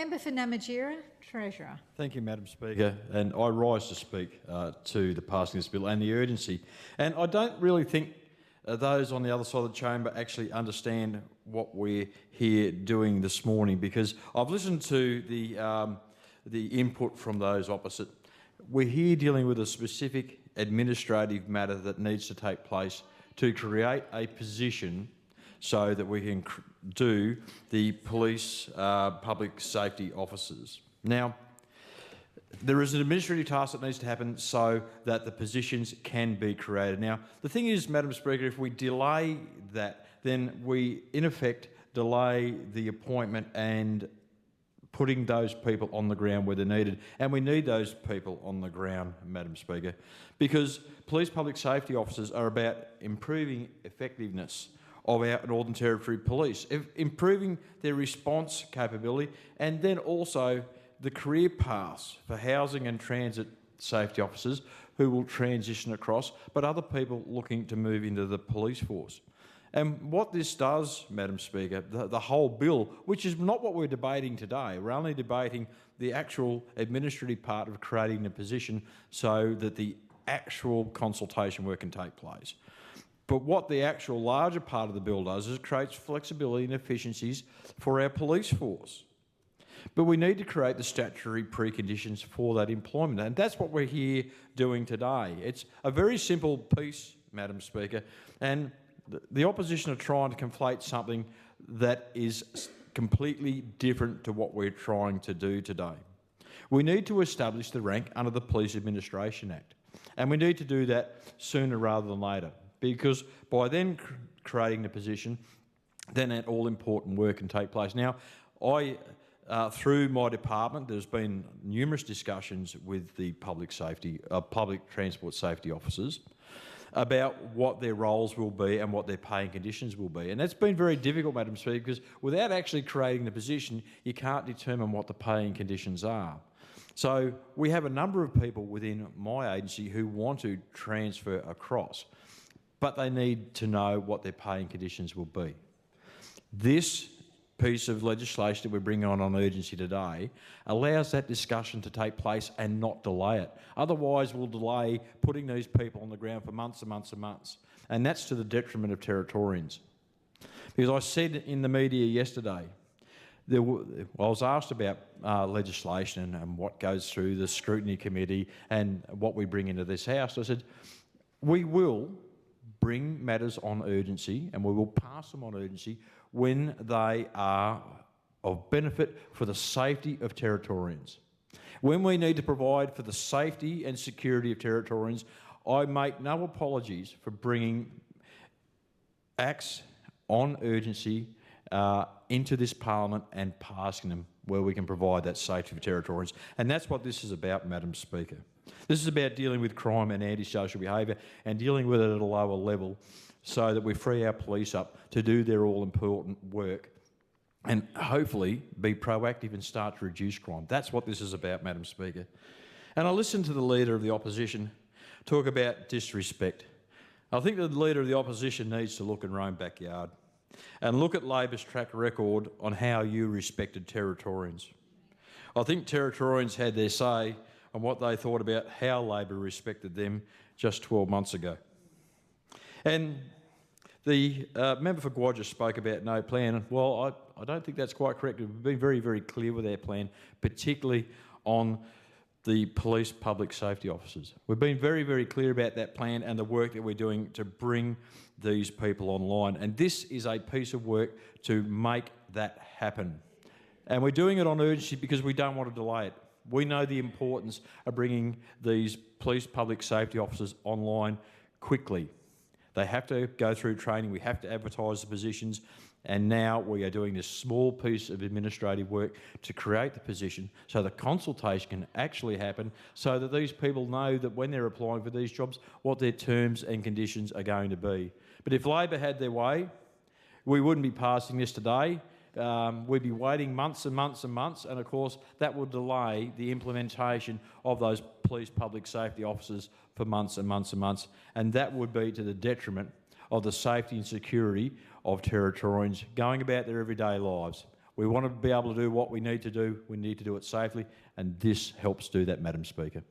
Member for Namatjira, Treasurer. Thank you, Madam Speaker. And I rise to speak to the passing of this bill and the urgency. And I don't really think those on the other side of the chamber actually understand what we're here doing this morning, because I've listened to the input from those opposite. We're here dealing with a specific administrative matter that needs to take place to create a position so that we can do the police public safety officers. Now, there is an administrative task that needs to happen so that the positions can be created. Now, the thing is, Madam Speaker, if we delay that, then we, in effect, delay the appointment and putting those people on the ground where they're needed. And we need those people on the ground, Madam Speaker, because police public safety officers are about improving effectiveness of our Northern Territory Police, improving their response capability, and then also the career paths for housing and transit safety officers who will transition across, but other people looking to move into the police force. And what this does, Madam Speaker, the whole bill, which is not what we're debating today, we're only debating the actual administrative part of creating the position so that the actual consultation work can take place. But what the actual larger part of the bill does is it creates flexibility and efficiencies for our police force. But we need to create the statutory preconditions for that employment, and that's what we're here doing today. It's a very simple piece, Madam Speaker, and the opposition are trying to conflate something that is completely different to what we're trying to do today. We need to establish the rank under the Police Administration Act, and we need to do that sooner rather than later, because by then creating the position, then that all-important work can take place. Now, through my department, there's been numerous discussions with the public transport safety officers about what their roles will be and what their pay and conditions will be. And that's been very difficult, Madam Speaker, because without actually creating the position, you can't determine what the pay and conditions are. So we have a number of people within my agency who want to transfer across, but they need to know what their pay and conditions will be. This piece of legislation that we're bringing on urgency today allows that discussion to take place and not delay it. Otherwise, we'll delay putting these people on the ground for months and months and months, and that's to the detriment of Territorians. Because I said in the media yesterday, I was asked about legislation and what goes through the scrutiny committee and what we bring into this House. I said, we will bring matters on urgency and we will pass them on urgency when they are of benefit for the safety of Territorians. When we need to provide for the safety and security of Territorians, I make no apologies for bringing acts on urgency into this parliament and passing them where we can provide that safety for Territorians. And that's what this is about, Madam Speaker. This is about dealing with crime and antisocial behaviour and dealing with it at a lower level so that we free our police up to do their all-important work and hopefully be proactive and start to reduce crime. That's what this is about, Madam Speaker. And I listened to the Leader of the Opposition talk about disrespect. I think the Leader of the Opposition needs to look in her own backyard and look at Labor's track record on how you respected Territorians. I think Territorians had their say on what they thought about how Labor respected them just 12 months ago. And the member for Gwadja spoke about no plan. Well, I don't think that's quite correct. We've been very, very clear with our plan, particularly on the police public safety officers. We've been very, very clear about that plan and the work that we're doing to bring these people online. And this is a piece of work to make that happen. And we're doing it on urgency because we don't want to delay it. We know the importance of bringing these police public safety officers online quickly. They have to go through training, we have to advertise the positions, and now we are doing this small piece of administrative work to create the position so the consultation can actually happen so that these people know that when they're applying for these jobs, what their terms and conditions are going to be. But if Labor had their way, we wouldn't be passing this today. We'd be waiting months and months and months, and of course that would delay the implementation of those police public safety officers for months and months and months, and that would be to the detriment of the safety and security of Territorians going about their everyday lives. We want to be able to do what we need to do. We need to do it safely, and this helps do that, Madam Speaker.